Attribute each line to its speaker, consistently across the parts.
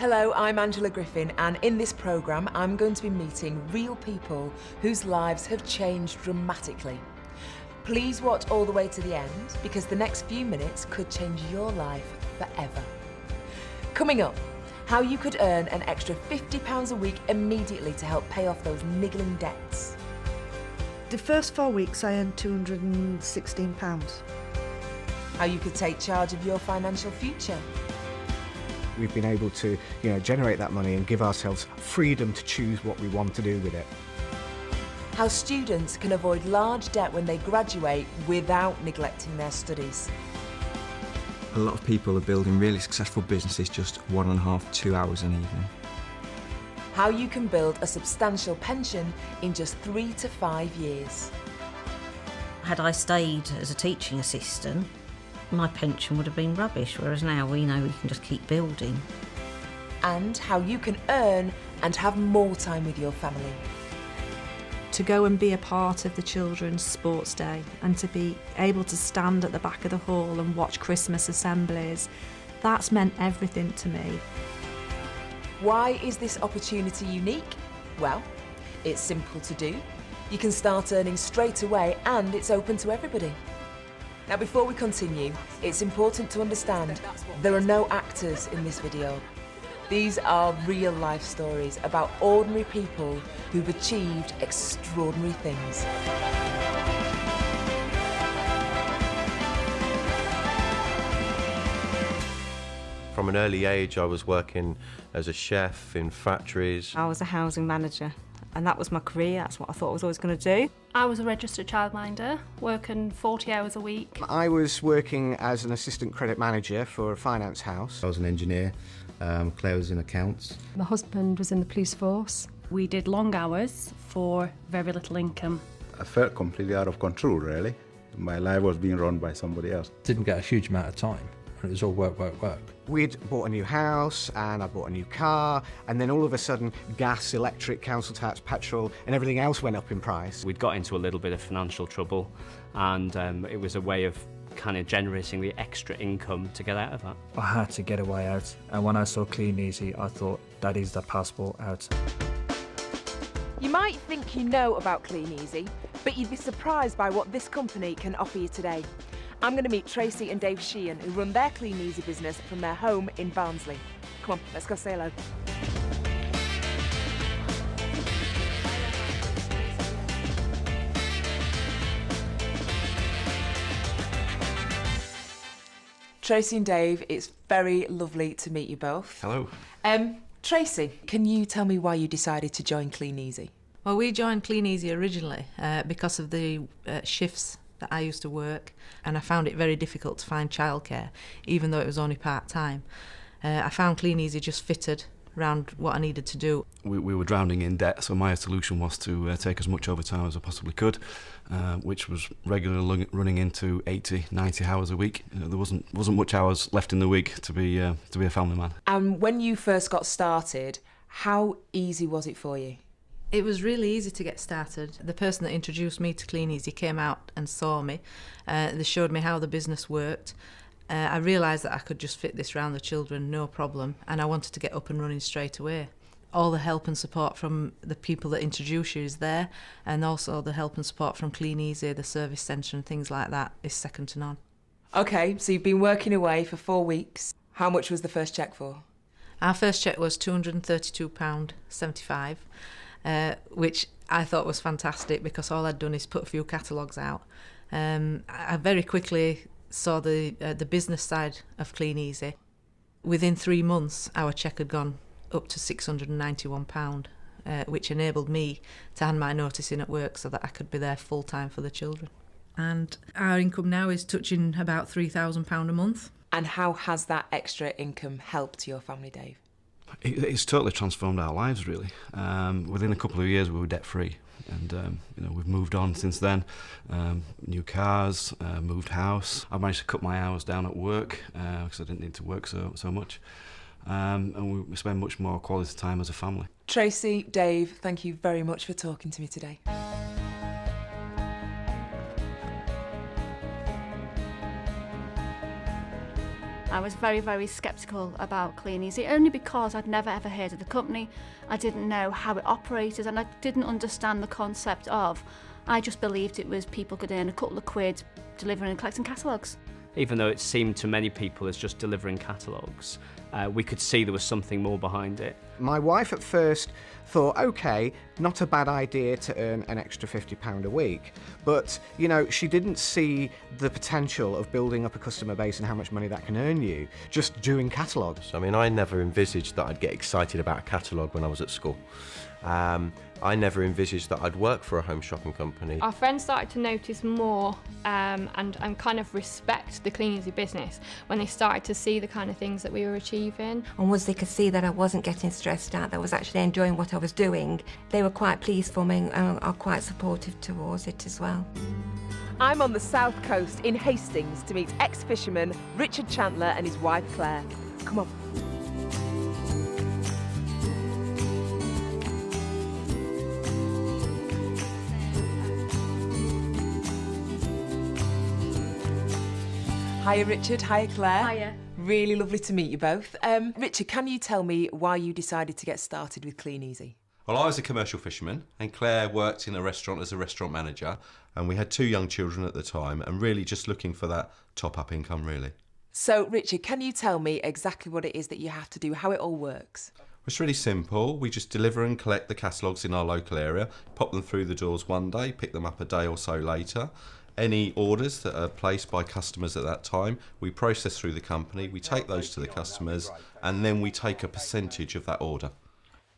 Speaker 1: Hello, I'm Angela Griffin, and in this programme I'm going to be meeting real people whose lives have changed dramatically. Please watch all the way to the end, because the next few minutes could change your life forever. Coming up, how you could earn an extra £50 a week immediately to help pay off those niggling debts.
Speaker 2: The first 4 weeks I earned £216.
Speaker 1: How you could take charge of your financial future.
Speaker 3: We've been able to, generate that money and give ourselves freedom to choose what we want to do with it.
Speaker 1: How students can avoid large debt when they graduate without neglecting their studies.
Speaker 4: A lot of people are building really successful businesses just 1.5 to 2 hours an evening.
Speaker 1: How you can build a substantial pension in just 3 to 5 years.
Speaker 5: Had I stayed as a teaching assistant, my pension would have been rubbish, whereas now we know we can just keep building.
Speaker 1: And how you can earn and have more time with your family.
Speaker 6: To go and be a part of the children's sports day and to be able to stand at the back of the hall and watch Christmas assemblies, that's meant everything to me.
Speaker 1: Why is this opportunity unique? Well, it's simple to do. You can start earning straight away and it's open to everybody. Now, before we continue, it's important to understand there are no actors in this video. These are real life stories about ordinary people who've achieved extraordinary things.
Speaker 7: From an early age, I was working as a chef in factories.
Speaker 6: I was a housing manager and that was my career, that's what I thought I was always going to do.
Speaker 8: I was a registered childminder, working 40 hours a week.
Speaker 3: I was working as an assistant credit manager for a finance house.
Speaker 9: I was an engineer, Claire was in accounts.
Speaker 10: My husband was in the police force.
Speaker 8: We did long hours for very little income.
Speaker 9: I felt completely out of control, really. My life was being run by somebody else.
Speaker 11: Didn't get a huge amount of time, and it was all work, work, work.
Speaker 3: We'd bought a new house and I bought a new car, and then all of a sudden gas, electric, council tax, petrol and everything else went up in price.
Speaker 12: We'd got into a little bit of financial trouble, and it was a way of kind of generating the extra income to get out of that.
Speaker 11: I had to get a way out, and when I saw Kleeneze, I thought that is the passport out.
Speaker 1: You might think you know about Kleeneze, but you'd be surprised by what this company can offer you today. I'm going to meet Tracy and Dave Sheehan, who run their Kleeneze business from their home in Barnsley. Come on, let's go say hello. Tracy and Dave, it's very lovely to meet you both.
Speaker 7: Hello.
Speaker 1: Tracy, can you tell me why you decided to join Kleeneze?
Speaker 13: Well, we joined Kleeneze originally because of the shifts that I used to work, and I found it very difficult to find childcare, even though it was only part-time. I found Kleeneze just fitted around what I needed to do.
Speaker 14: We were drowning in debt, so my solution was to take as much overtime as I possibly could, which was regularly running into 80, 90 hours a week. There wasn't much hours left in the week to be a family man.
Speaker 1: And when you first got started, how easy was it for you?
Speaker 13: It was really easy to get started. The person that introduced me to Kleeneze came out and saw me. They showed me how the business worked. I realised that I could just fit this around the children, no problem, and I wanted to get up and running straight away. All the help and support from the people that introduce you is there, and also the help and support from Kleeneze, the service centre and things like that is second to none.
Speaker 1: OK, so you've been working away for 4 weeks. How much was the first cheque for?
Speaker 13: Our first cheque was £232.75. Which I thought was fantastic because all I'd done is put a few catalogues out. I very quickly saw the business side of Kleeneze. Within 3 months, our cheque had gone up to £691, which enabled me to hand my notice in at work so that I could be there full time for the children. And our income now is touching about £3,000 a month.
Speaker 1: And how has that extra income helped your family, Dave?
Speaker 14: It's totally transformed our lives, really. Within a couple of years, we were debt-free, and we've moved on since then. New cars, moved house. I managed to cut my hours down at work because I didn't need to work so much, and we spend much more quality time as a family.
Speaker 1: Tracy, Dave, thank you very much for talking to me today.
Speaker 15: I was very, very sceptical about Kleeneze, only because I'd never ever heard of the company. I didn't know how it operated, and I didn't understand the concept of. I just believed it was people could earn a couple of quid delivering and collecting catalogues.
Speaker 12: Even though it seemed to many people as just delivering catalogues, we could see there was something more behind it.
Speaker 3: My wife at first thought, OK, not a bad idea to earn an extra £50 a week. But, you know, she didn't see the potential of building up a customer base and how much money that can earn you just doing catalogues.
Speaker 7: I mean, I never envisaged that I'd get excited about a catalogue when I was at school. I never envisaged that I'd work for a home shopping company.
Speaker 10: Our friends started to notice more and kind of respect the Kleeneze business when they started to see the kind of things that we were achieving.
Speaker 16: And once they could see that I wasn't getting stressed out, that I was actually enjoying what I was doing, they were quite pleased for me and are quite supportive towards it as well.
Speaker 1: I'm on the south coast in Hastings to meet ex-fisherman Richard Chandler and his wife Claire. Come on. Hiya Richard, hiya Claire.
Speaker 10: Hiya.
Speaker 1: Really lovely to meet you both. Richard, can you tell me why you decided to get started with Kleeneze?
Speaker 17: Well, I was a commercial fisherman and Claire worked in a restaurant as a restaurant manager, and we had 2 young children at the time and really just looking for that top-up income, really.
Speaker 1: So Richard, can you tell me exactly what it is that you have to do, how it all works?
Speaker 17: It's really simple. We just deliver and collect the catalogues in our local area, pop them through the doors one day, pick them up a day or so later. Any orders that are placed by customers at that time, we process through the company, we take those to the customers, and then we take a percentage of that order.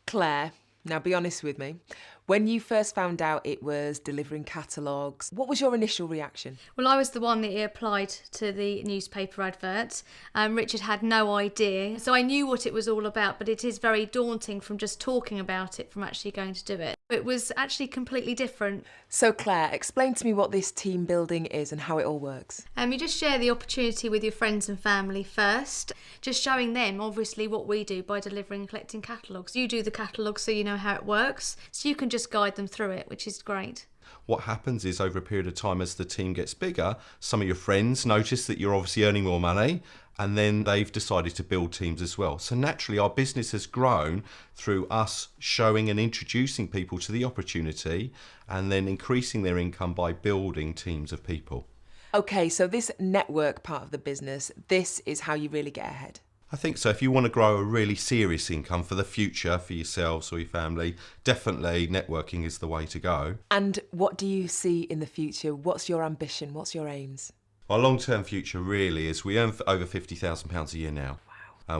Speaker 1: Claire, now be honest with me. When you first found out it was delivering catalogues, what was your initial reaction?
Speaker 18: Well, I was the one that applied to the newspaper advert. Richard had no idea. So I knew what it was all about, but it is very daunting from just talking about it, from actually going to do it. It was actually completely different.
Speaker 1: So Claire, explain to me what this team building is and how it all works.
Speaker 18: You just share the opportunity with your friends and family first, just showing them obviously what we do by delivering and collecting catalogues. You do the catalogues so you know how it works, so you can just guide them through it, which is great.
Speaker 17: What happens is over a period of time as the team gets bigger, some of your friends notice that you're obviously earning more money, and then they've decided to build teams as well. So naturally our business has grown through us showing and introducing people to the opportunity and then increasing their income by building teams of people.
Speaker 1: Okay, so this network part of the business, this is how you really get ahead.
Speaker 17: I think so. If you want to grow a really serious income for the future, for yourselves or your family, definitely networking is the way to go.
Speaker 1: And what do you see in the future? What's your ambition? What's your aims?
Speaker 17: Our long-term future really is we earn over £50,000 a year now,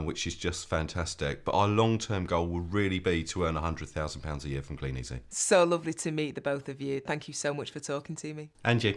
Speaker 17: which is just fantastic. But our long-term goal will really be to earn £100,000 a year from Kleeneze.
Speaker 1: So lovely to meet the both of you. Thank you so much for talking to me.
Speaker 17: And you.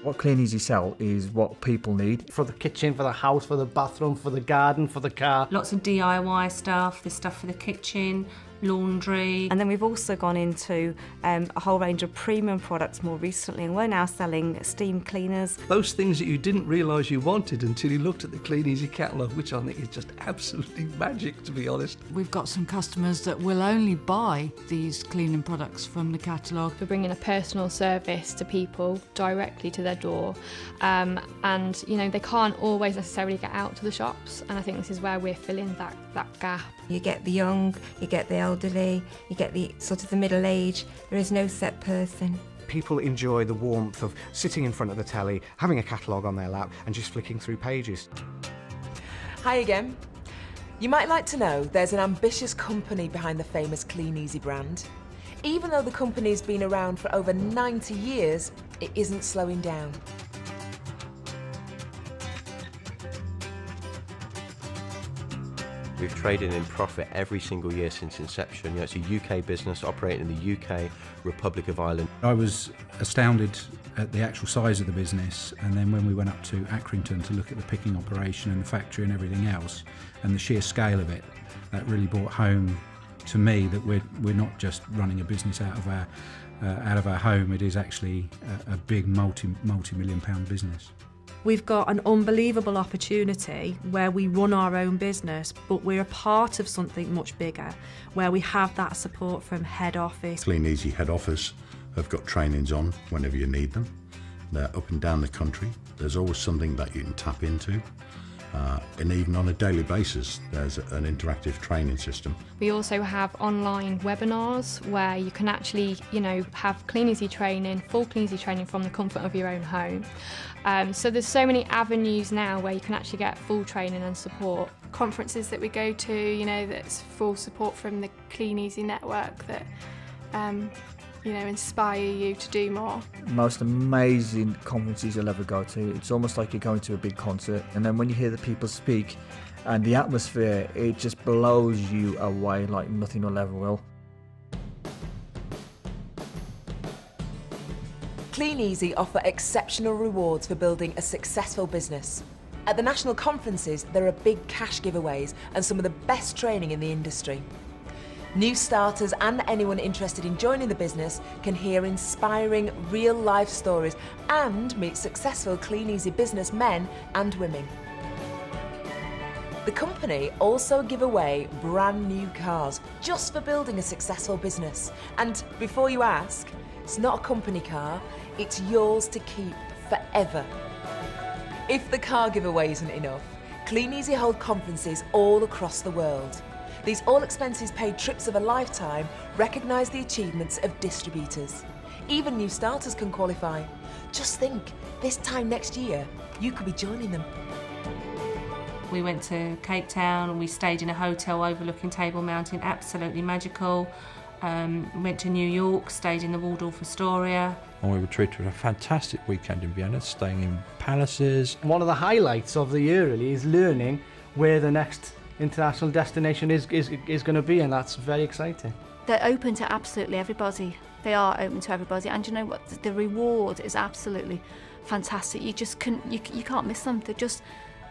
Speaker 11: What Kleeneze sell is what people need.
Speaker 19: For the kitchen, for the house, for the bathroom, for the garden, for the car.
Speaker 5: Lots of DIY stuff, there's stuff for the kitchen, laundry.
Speaker 20: And then we've also gone into a whole range of premium products more recently, and we're now selling steam cleaners.
Speaker 19: Those things that you didn't realise you wanted until you looked at the Kleeneze catalogue, which I think is just absolutely magic, to be honest.
Speaker 21: We've got some customers that will only buy these cleaning products from the catalogue.
Speaker 10: We're bringing a personal service to people directly to their door, and you know, they can't always necessarily get out to the shops, and I think this is where we're filling that gap.
Speaker 16: You get the young, you get the elderly, you get the sort of the middle age. There is no set person.
Speaker 3: People enjoy the warmth of sitting in front of the telly, having a catalogue on their lap and just flicking through pages.
Speaker 1: Hi again. You might like to know there's an ambitious company behind the famous Kleeneze brand. Even though the company's been around for over 90 years, it isn't slowing down.
Speaker 7: We've traded in profit every single year since inception. You know, it's a UK business operating in the UK, Republic of Ireland.
Speaker 22: I was astounded at the actual size of the business, and then when we went up to Accrington to look at the picking operation and the factory and everything else, and the sheer scale of it, that really brought home to me that we're not just running a business out of our home. It is actually a big multi-million pound business.
Speaker 6: We've got an unbelievable opportunity where we run our own business, but we're a part of something much bigger, where we have that support from head office.
Speaker 9: Kleeneze head office have got trainings on whenever you need them. They're up and down the country. There's always something that you can tap into.
Speaker 2: and even on a daily basis there's an interactive training system.
Speaker 10: We also have online webinars where you can actually, have Kleeneze training, full Kleeneze training from the comfort of your own home. So there's so many avenues now where you can actually get full training and support.
Speaker 8: Conferences that we go to, that's full support from the Kleeneze network that, inspire you to do more.
Speaker 11: Most amazing conferences you'll ever go to. It's almost like you're going to a big concert, and then when you hear the people speak and the atmosphere, it just blows you away like nothing will ever will.
Speaker 1: Kleeneze offer exceptional rewards for building a successful business. At the national conferences, there are big cash giveaways and some of the best training in the industry. New starters and anyone interested in joining the business can hear inspiring real-life stories and meet successful Kleeneze businessmen and women. The company also give away brand new cars just for building a successful business. And before you ask, it's not a company car, it's yours to keep forever. If the car giveaway isn't enough, Kleeneze hold conferences all across the world. These all-expenses-paid trips of a lifetime recognise the achievements of distributors. Even new starters can qualify. Just think, this time next year, you could be joining them.
Speaker 4: We went to Cape Town and we stayed in a hotel overlooking Table Mountain, absolutely magical. Went to New York, stayed in the Waldorf Astoria.
Speaker 23: And we were treated to a fantastic weekend in Vienna, staying in palaces.
Speaker 24: One of the highlights of the year really is learning where the next international destination is going to be, and that's very exciting.
Speaker 15: They're open to absolutely everybody. They are open to everybody, and you know what? The reward is absolutely fantastic. You just you can't miss them. They're just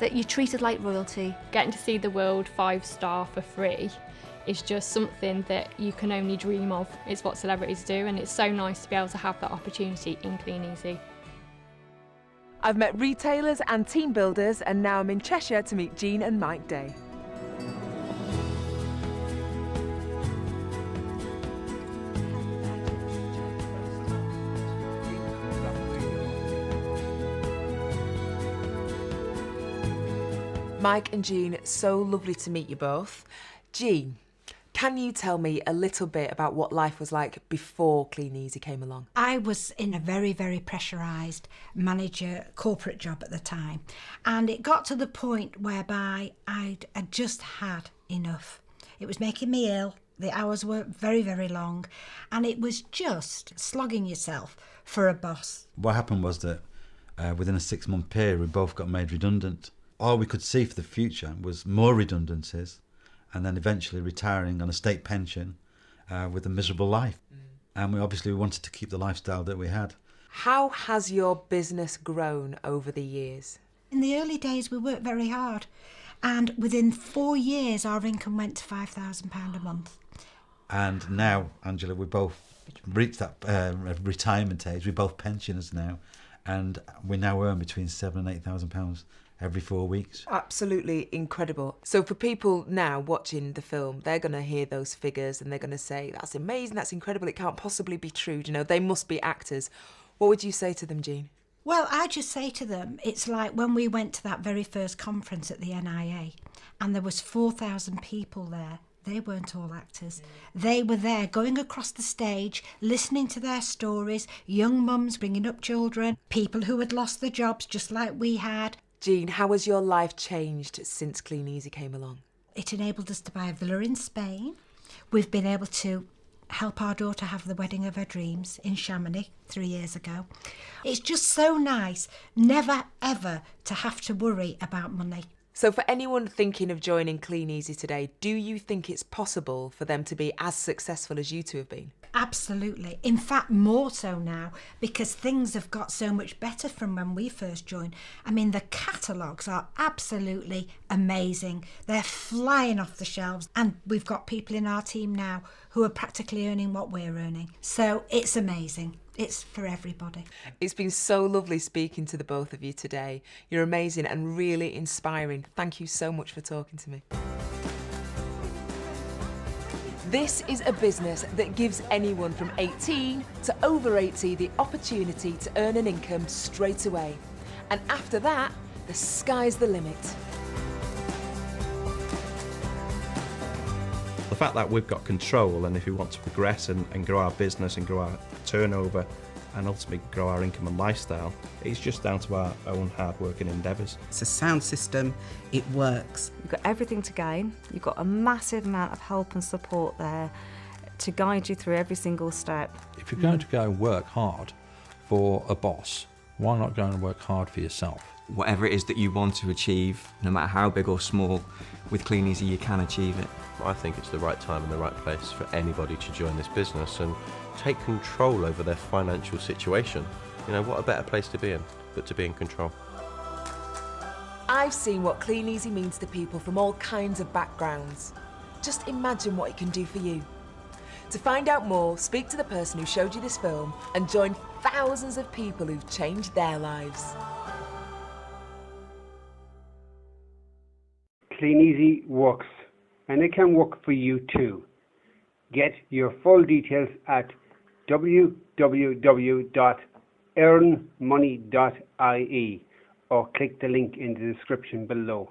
Speaker 15: that you're treated like royalty.
Speaker 10: Getting to see the world 5-star for free is just something that you can only dream of. It's what celebrities do, and it's so nice to be able to have that opportunity in Kleeneze.
Speaker 1: I've met retailers and team builders, and now I'm in Cheshire to meet Jean and Mike Day. Mike and Jean, so lovely to meet you both. Jean, can you tell me a little bit about what life was like before Kleeneze came along?
Speaker 25: I was in a very, very pressurised manager corporate job at the time, and it got to the point whereby I'd just had enough. It was making me ill, the hours were very, very long, and it was just slogging yourself for a boss.
Speaker 26: What happened was that within a 6-month period we both got made redundant. All we could see for the future was more redundancies, and then eventually retiring on a state pension with a miserable life. And we obviously wanted to keep the lifestyle that we had.
Speaker 1: How has your business grown over the years?
Speaker 25: In the early days we worked very hard, and within 4 years our income went to £5,000 a month.
Speaker 26: And now, Angela, we both reached that retirement age. We're both pensioners now, and we now earn between £7,000 and £8,000 every 4 weeks.
Speaker 1: Absolutely incredible. So for people now watching the film, they're going to hear those figures and they're going to say, that's amazing, that's incredible, it can't possibly be true, you know, they must be actors. What would you say to them, Jean?
Speaker 25: Well, I just say to them, it's like when we went to that very first conference at the NIA and there was 4,000 people there. They weren't all actors. They were there going across the stage, listening to their stories, young mums bringing up children, people who had lost their jobs just like we had.
Speaker 1: Jean, how has your life changed since Kleeneze came along?
Speaker 25: It enabled us to buy a villa in Spain. We've been able to help our daughter have the wedding of her dreams in Chamonix 3 years ago. It's just so nice never ever to have to worry about money.
Speaker 1: So for anyone thinking of joining Kleeneze today, do you think it's possible for them to be as successful as you two have been?
Speaker 25: Absolutely. In fact, more so now, because things have got so much better from when we first joined. I mean, the catalogues are absolutely amazing. They're flying off the shelves, and we've got people in our team now who are practically earning what we're earning. So it's amazing. It's for everybody.
Speaker 1: It's been so lovely speaking to the both of you today. You're amazing and really inspiring. Thank you so much for talking to me. This is a business that gives anyone from 18 to over 80 the opportunity to earn an income straight away. And after that, the sky's the limit.
Speaker 5: fact that we've got control, and if we want to progress and grow our business and grow our turnover and ultimately grow our income and lifestyle, it's just down to our own hard working endeavours.
Speaker 12: It's a sound system, it works.
Speaker 20: You've got everything to gain, you've got a massive amount of help and support there to guide you through every single step.
Speaker 23: If you're going to go and work hard for a boss, why not go and work hard for yourself?
Speaker 13: Whatever it is that you want to achieve, no matter how big or small, with Kleeneze you can achieve it.
Speaker 7: I think it's the right time and the right place for anybody to join this business and take control over their financial situation. You know, what a better place to be in, but to be in control.
Speaker 1: I've seen what Kleeneze means to people from all kinds of backgrounds. Just imagine what it can do for you. To find out more, speak to the person who showed you this film and join thousands of people who've changed their lives.
Speaker 14: Kleeneze works, and it can work for you too. Get your full details at www.earnmoney.ie or click the link in the description below.